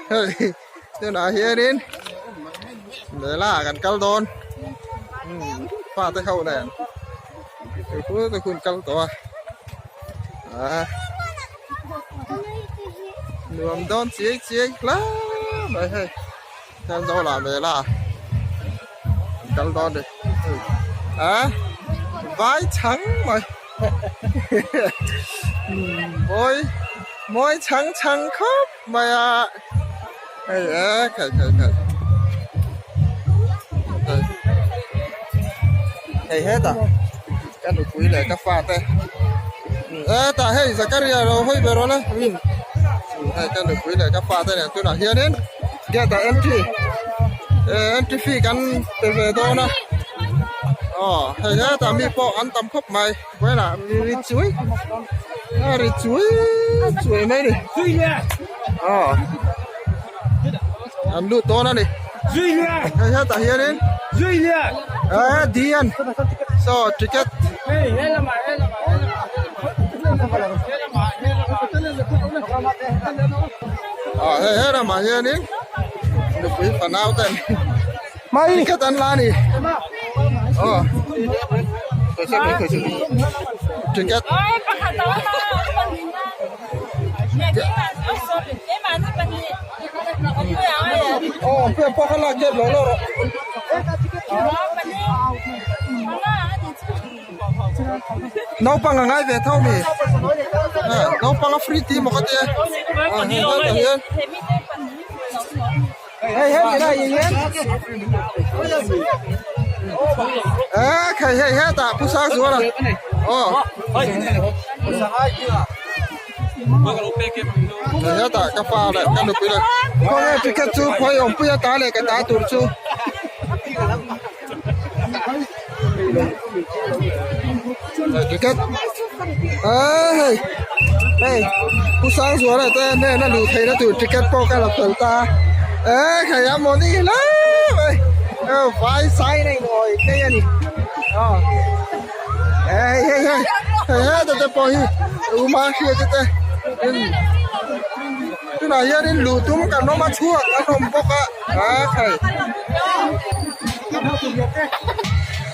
Hey, thế nào here đến để là gần cal đòn pha tới khâu này cái cuối tôi khuyên cal to đường đòn chia lá đấy hey xem đâu làm về là cal đòn đây vái trắng mày môi trắng khóc mày à khởi hey hết à cái đồ quý này các pha đây ta hey Zakaria rồi hơi về rồi nè cái đồ quý này các pha đây này tôi nói here đến get the entry fee kan về đó nè hey hết à mi po ăn tầm khóc mày quay là mi chuối chuối mấy đi ăn lụt to nó đi hay hết tại here đến Dian so ticket hey hết là mà here đến được quý phần nào tên mày ticket ăn la đi khởi sự ticket พื่อนพ่อเขาลากเก็บหลงแล้วน้องปังง่ายเวทเท่ามีน้องปังฟรีทีมก็เตะเฮ้ยได้ยังไงใครให้ตาผู้สาวสวยล่ะya tak kapal dah kan lupa dah. Kau ni tiket tu kau yang punya tali kata atur tu. Tiket. Hey, pusang suara tu ni nak lu thay tu tiket pok kan lapar ta. Kayak mau ni lah. Vai sai ni boy, kayak ni. Hey, tu pok ni. Rumah dia tu. Cái này here đến lù túm cả nó mà chua nó nồng bốc á thầy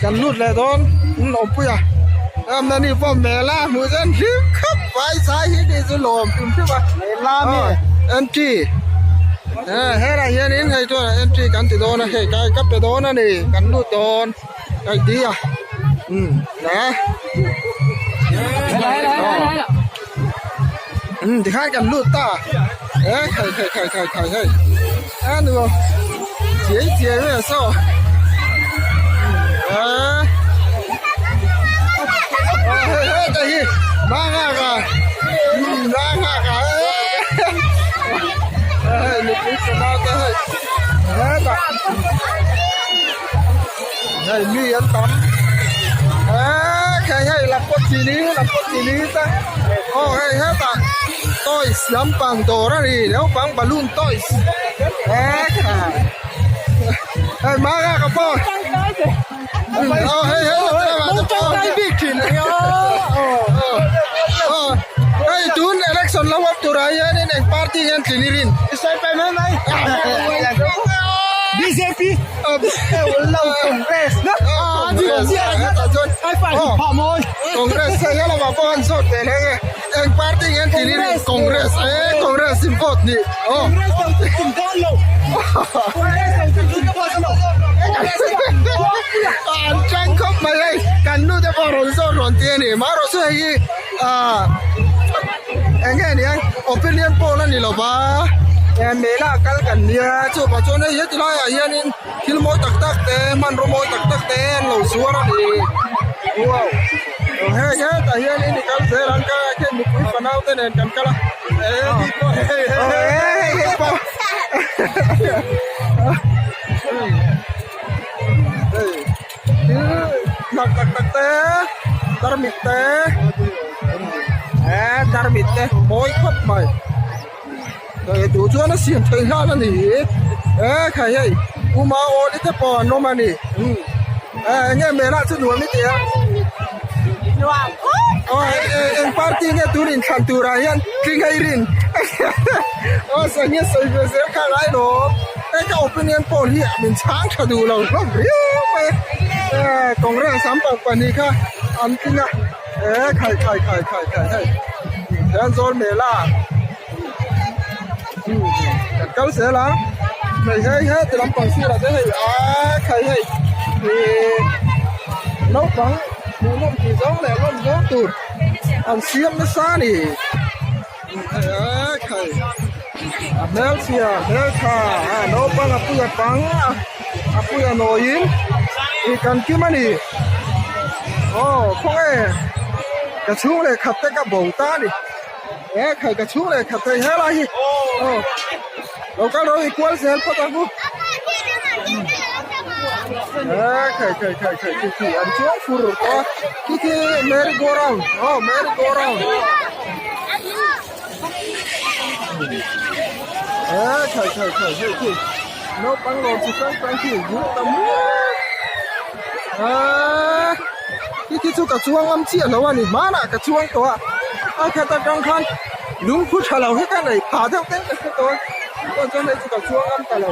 cần lút lại đó nồng bự em này vào mẹ la mùi dân hiếm khắp vai sai hết đi rồi lồm chứ mà la mẹ entry hết là here đến hay cho entry cắn từ đó này cái cấp từ đó này cắn lút đó cái tí đó thì hai cần lụt ta khởi ăn được chế bây giờ sao đây ba ngà cả lực lượng của nó đây đây mi ăn tắm hay là con chỉ lý ta hay hết à toys lắm bằng đồ ra đi nếu bằng balloon toys má ra cặp bò hey big thing hey tun election lawan tu raya ni nek party yang sinirin isai payment mai BJP ulang kongres kongres saya lah bapak ansot belenge yang party yang sinirin kongres kongres import ni anjang kok malai kan lu de baron so rontie ni maro so hi enggak ni opinion poll ni lo ba em mê là cái cảnh nia chụp vào chỗ này hết thì nói ở yên khi môi tắc té man rô môi tắc té lẩu xúa đó thì wow hey hết tại yên thì cái dễ lắm cái mục quý phần nào tên này cầm cái là mặc tắc té tar mít té môi khóc mày rồi đủ cho nó xiên thấy ra nó nỉ khai hay uma ô đi thế bỏ nó mà nỉ nghe mẹ lại chút đuổi mấy tiếng Oh, en party nghe turin santura yan, kingay rin. Oh, sa niya sa ibase ka lai lo. Cái opinion poll hi min chang ka du lo lo riu me. Congress sampak pani ka antinga. Khai. Dan zon me la. Kal se la. Mày hay thì làm bằng xưa là thế này khai hay thì nấu bắn nấu thì giống này nó giống tụt ăn xiêm nó xa nè khai mel xia mel kha nấu bắn apu ya nồi in thì cần kiếm anh đi không ai cái chú này khát cái bầu ta đi khai cái chú này khát cái hết lại đâu có đâu equal sẽ phát tăng không? Khai anh chú phù hợp cái merry go round, merry go round. Khai nó bắn lộn chỉ tăng thì dữ tầm cái chú cả chuông âm chia nó anh má nè cả chuông to, khai ta trong khăn đúng phút trả lời hết cái này thả theo cái tôi. Con cho nên chỉ chuông âm cả lời.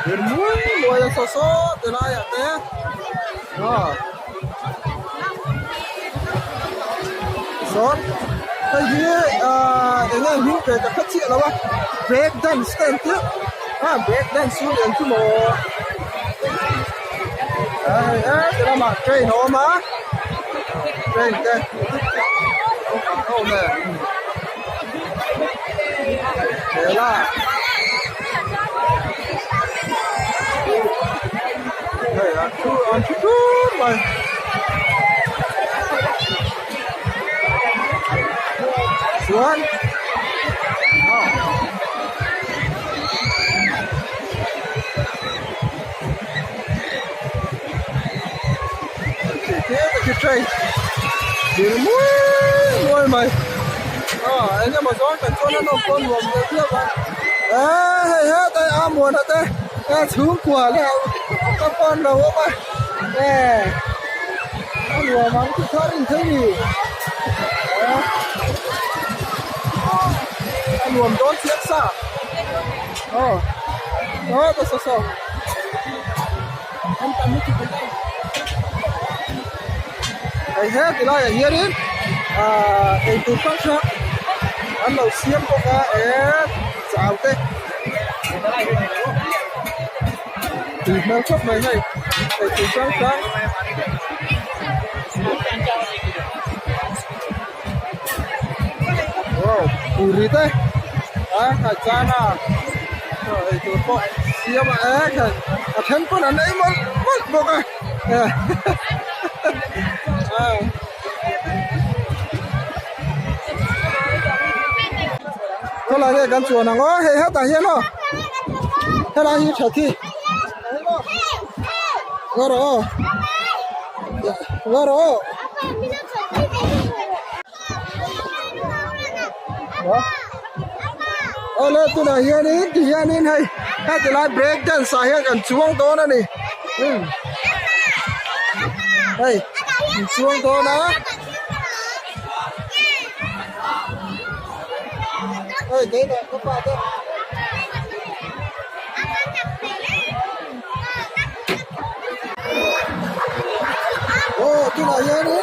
Biar muai yang sosok tenaya teh. Son, cái gì những cái phát triển là what? Break dance stand tu. Break dance sudah yang tu mo. Kita mak train oma. Train ke. Oh man. Yalah. Hey, aku mai. Tuan. Cái train đi muối mày anh em mà gió cần cho nó con luồng nhiều tiếp bạn hay hết đây muộn rồi đây xuống quả nào các con đâu mà luồng mắm cứ thoát đi thế gì luồng đón chiếc xa đó tôi sao anh cầm cái gì cái hết thì lại hier đến cái tụt phát ra anh đầu xiêm của cái chào tê từ nơi cấp này này cái tụt phát ra uri tê cái cha na cái tụt phát xiêm cái thân con anh ấy mất bốc có là cái con chuột nó hay hết tại hiện nó thế là như thật thì ngó rồi lên tôi là hiện in hay cái từ lại break dance sai hay cần chuông to nữa này đây chuông to đó ơi đấy này các bạn đấy tôi nói nhớ đi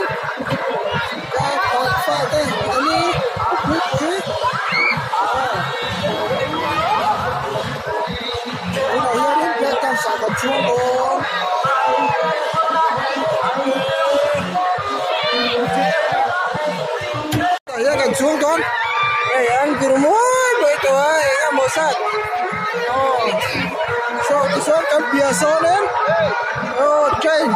phải đây anh đi tôi nói nhớ đi để can sát con chuông đó đây là chuông con anh cứ muốn vậy thôi anh một sát số cái bia số lên train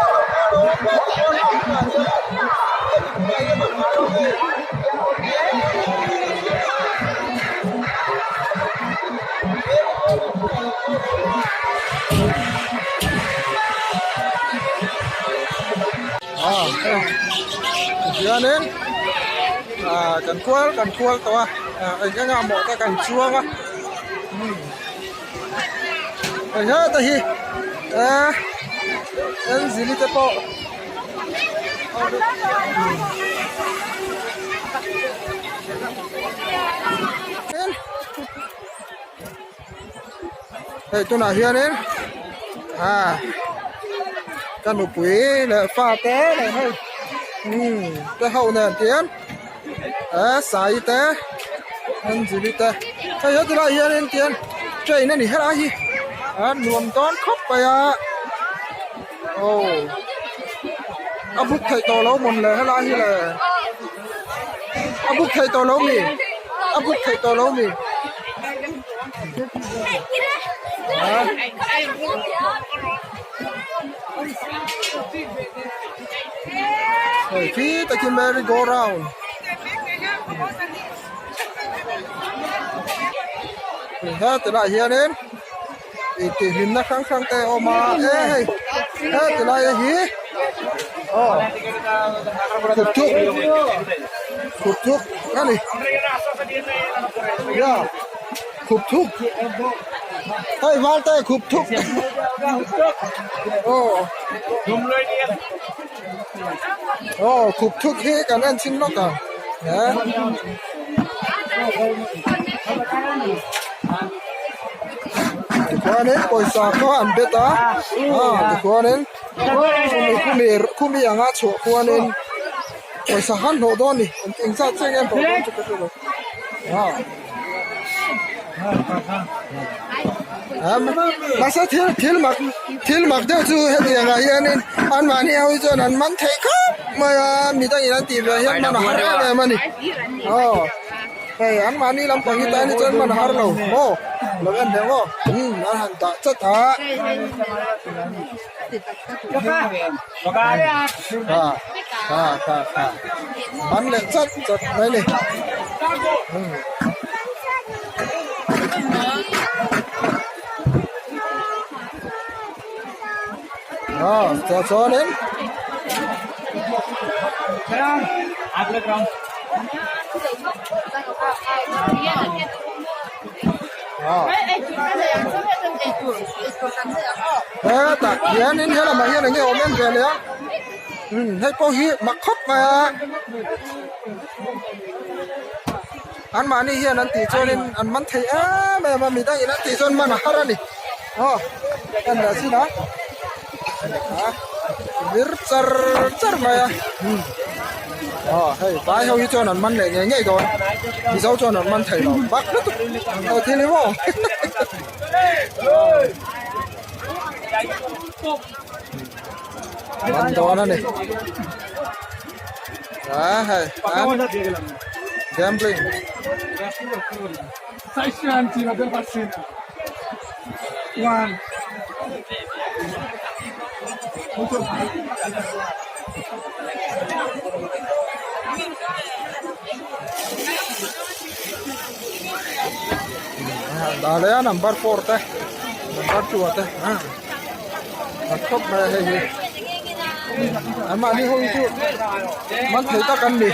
bia lên กันควลตัวไอ้ก็งามหมดแต่กันชัวร์วะไอ้เฮ้ยตะฮีเอ็นซิลิเตโปเฮ้ยตัวไหนเฮียเนี่ยกันหนุปุ๋ยเนี่ยฟ้าเต้เนี่ยเฮ้ยcái hậu này tiền xài té anh gì đi té thấy hết là hiện lên tiền chơi nên hết ai gì nuông con khóc vậy bút thầy to lâu một lời hết ai gì là bút thầy to lâu mì bút thầy to lâu mì Khi ta kim merry go round. Ha te lại hiện đến. Thì hình nó khăng khăng te oma. Te lại hi. Khục thúc. Cái này. Ya. Khục thúc. Hey, vào tay khục thúc. Khục thúc hi cả nên xin nó cả. Qua đến bồi xà có ăn bê ta. Qua đến. Kumi yang acho qua đến. Bồi xà hắn hồ đó nè. Anh sa chơi em bảo đó cho cái đó. Mà sao thiếu mặc theo chú hết tiền à hiện nên ăn mà nhiều cho nên mình thấy khóc mà mình ta nhìn tìm về hiện mà nó hết rồi mà nè ăn mà đi làm bằng cái tay này cho mình hết rồi là anh thấy không ăn hàng tạ chất thà ăn lên chất đấy này cho đến ta hiện đến thế là mà hiện là nhiều men về nữa hay có hiện mặc khóc mà ăn mà đi hiện ăn tí cho nên ăn mắm thấy mà mình đang ăn tí cho nên mà nó hết đi ăn là gì đó cer mày hey tái hầu như cho nó mắn này nhảy rồi thì sao cho nó mắn thầy nó bắt nó thế đấy không mắn to nó này hey gambling one đó là number 4 đây number 2 đây top này hay anh mà đi hồi chút mắt thấy ta cần đi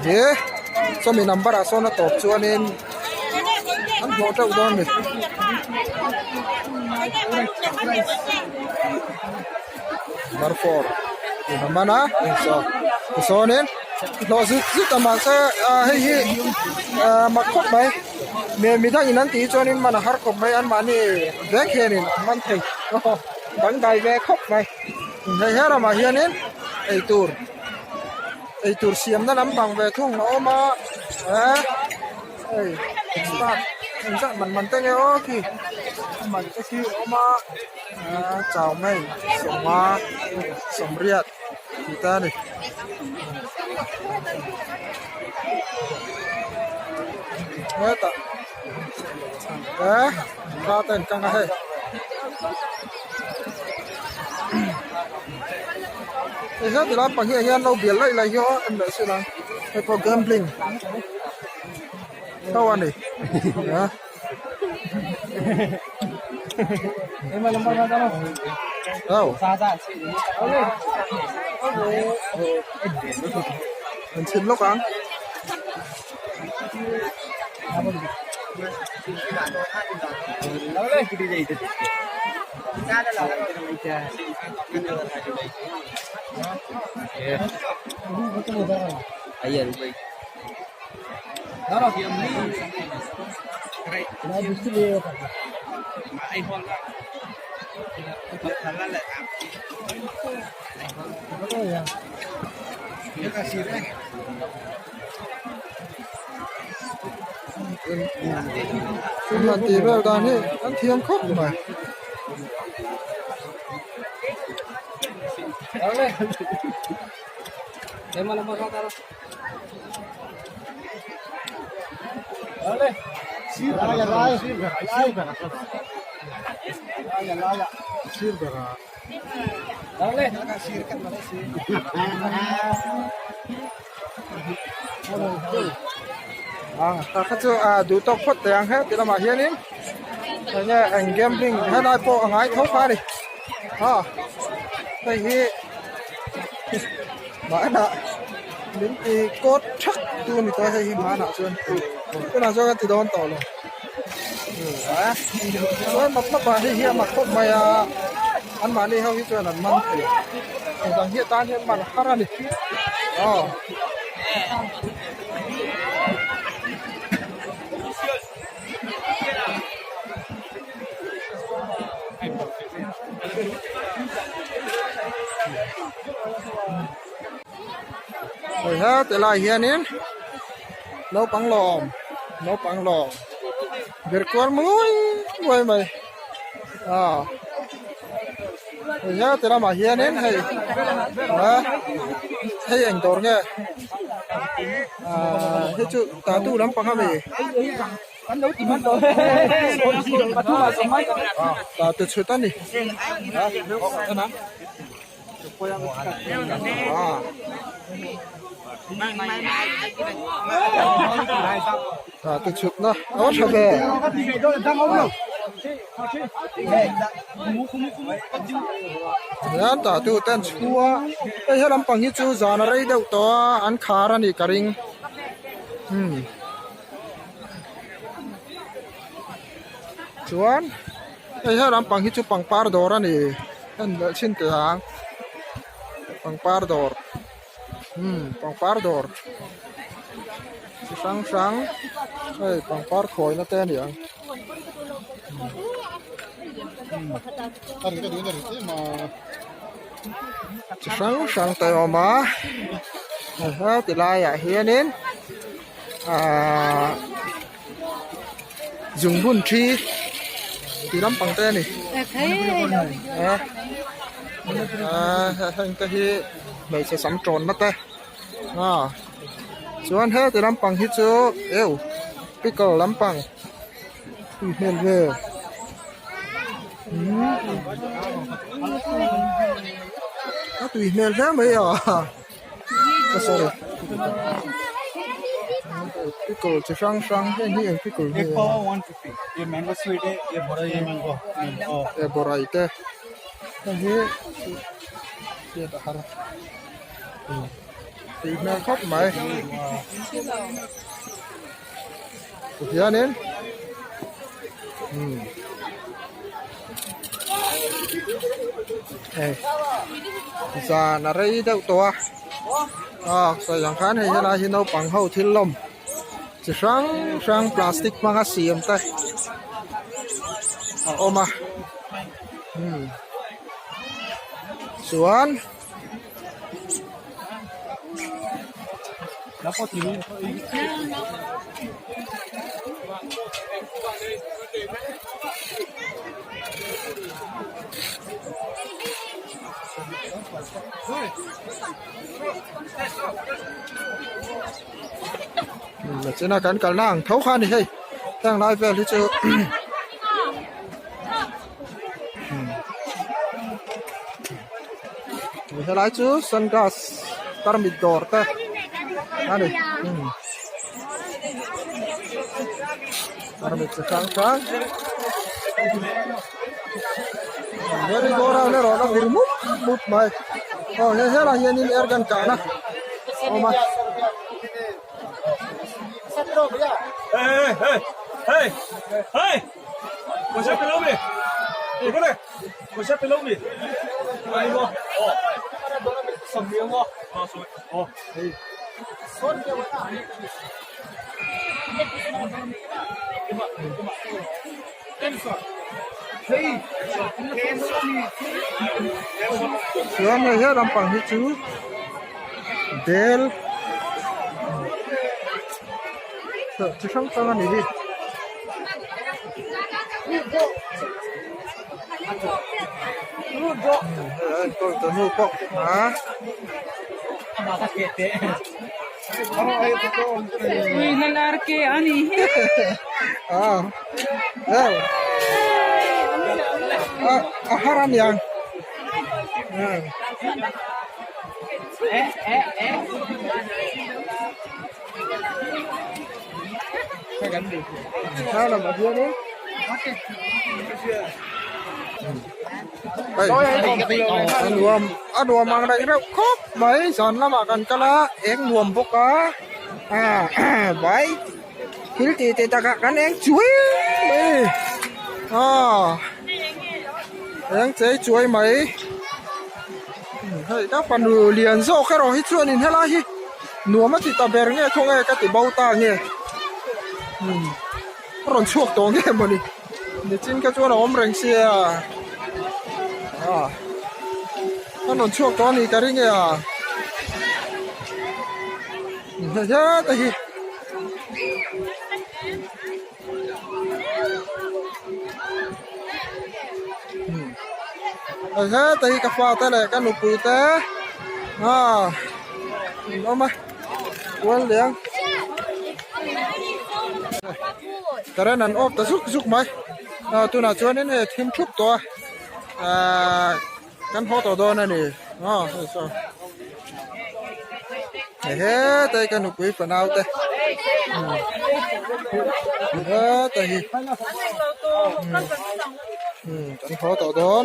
thế cho mình number à số nó top cho nên anh hỗ trợ đó mình number 4 thì nó mana so nên nó giúp mà sẽ hay mặc khóc mấy mình đang nhìn tí cho nên mà nó hát khóc mấy anh mà đi vẽ kia nên mình thấy đánh bài vẽ khóc mấy này hết rồi mà hiện nên ấy tour xiêm nó nắm bằng về thùng nó mà ấy start mình tay nghe kì mình cái kì mà chào mày sống riết kita nih tak ra tên căng hay thì hết thì là bằng hiện lâu biển lại là do em đã suy đoán hay có gambling đâu anh này em mà làm sao đâu Sa chị lên mình xin lúc ăn lên cái gì vậy ra đây là bây giờ đi đó là kiếm đi nó biết đi mà anh hoang ra thật là lại nó cả xí đấy nhưng mà tí vào đàn ấy ăn thiêng khóc mà đó lên để mà làm sao ta đó lên đó lên ta khát cho đủ tóc phật tiền hết thì là mà hiền nín rồi nha anh gambling hết lại bộ ngay thấu phá đi đây hi mãi nợ đến thì cốt chắc tu thì tôi hay mãi nợ xuân cái nào cho thì đón tỏ rồi rồi mặt bà thì hi mặt không mày ăn mà đi không cho là mặn thì rằng hiện tại hiện mặn khá ra đi rồi ha từ lại hiện nín nấu bằng lò việc quan mũi mày rồi ha từ là mà hiện nín hay ảnh tổ nghe cái chữ ta tu lắm bằng hả mày ta tự sửa tan đi ta tự sửa nó sao về ta tu tên chua cái làm bằng như chú già nó đây đâu to ăn khá ra đi cả ring chuan cái làm bằng như chú bằng par đồ ra đi anh đợi xin từ hàng bằng par đồ bằng par đồ sáng đây bằng par khối nó tên gì sáng tay mà ha thì lại hiền đến dùng bún chi thì lắm bằng tên này hình cái mày sẽ sắm tròn mất đây chuan hết thì lắm bằng hết chứ yêu pickle lắm bằng hiền về tùy mèo thế mấy sorry pickle chỉ sang cái gì pickle एक पाव 150 ये mango sweet है ये बड़ा ये mango bora ite cái ta hara tùy mèo khóc mày hiền nên giờ là đây đâu to rồi chẳng khán hay là khi nào bằng hậu thiên lồng chỉ sang plastic mang xì em tay mà xuống nó có tiếng là trên là cắn cả nàng thấu khan đi hay đang lại về đi chưa mình lái chứ sunglass Thermidor ta đây Thermidor sáng nhớ đi cô ra nữa rồi nó mút mút mày thế là hiện in er gần cả nè mà Hey, hey, hey, hey! Push up below me. Hey, go there. Push up below me. Aí, ó. Ó. Só mesmo, ó. Nossa, ó. Aí. sướng này hết làm bằng hết chú del sợ chứ không sao này đi tôi tự mua cọc hả Uy, nalarke ani. haram yang sao làm ở dưới đấy ăn nuông mang đây đâu khóc mấy giòn lắm mà cần cái lá én nuông bốc cá vậy thì ta cả cái én chuối mấy én chế chuối mấy các phần liền rau cái rồi hết chuyện nhìn hết lá hi nuông mà thì ta bèn nghe không nghe cái thì bao ta nghe còn chuột to nghe mà đi để chín cái chỗ nào ôm rừng xe nó còn chuột to này cái nghe thế thì thế thì cái pha thế này cái nụ bự thế nó mà quên liền cái này nằm ốp ta rút mấy tôi nào cho nên thêm chút to căn hộ to này nè sao thế đây cái nụ quý phần nào đây thế đây căn hộ to đó